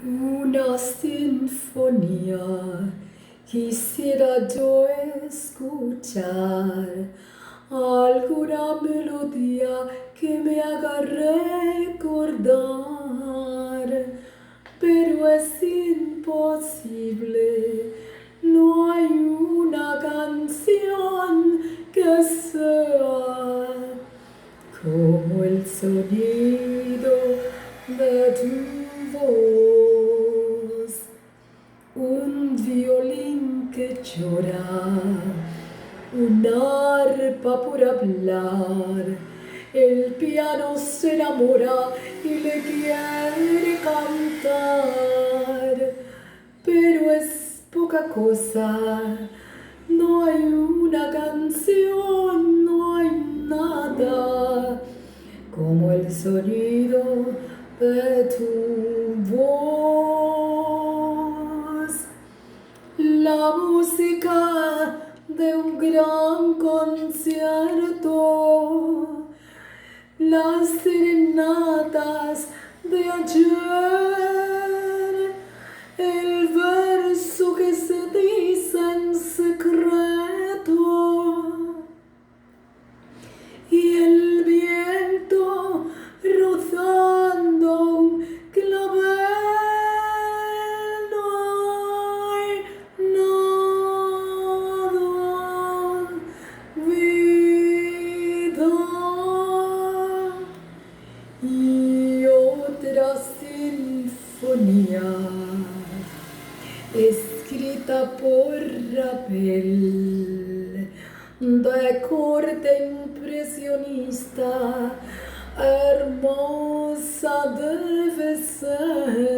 Una sinfonía quisiera yo escuchar, alguna melodía que me haga recordar, pero es imposible, no hay una canción que sea como el sonido de tu voz, un violín que llora, un arpa por hablar, el piano se enamora y le quiere cantar, pero es poca cosa, no hay una canción, no hay nada como el sonido de tu voz, la música de un gran concierto, las serenatas de ayer, el verso que se dice en secreto y el viento rozando un clavel. No hay nada, vida. Y otra sinfonía escrita por Ravel, de corte impresionista, hermosa debe ser.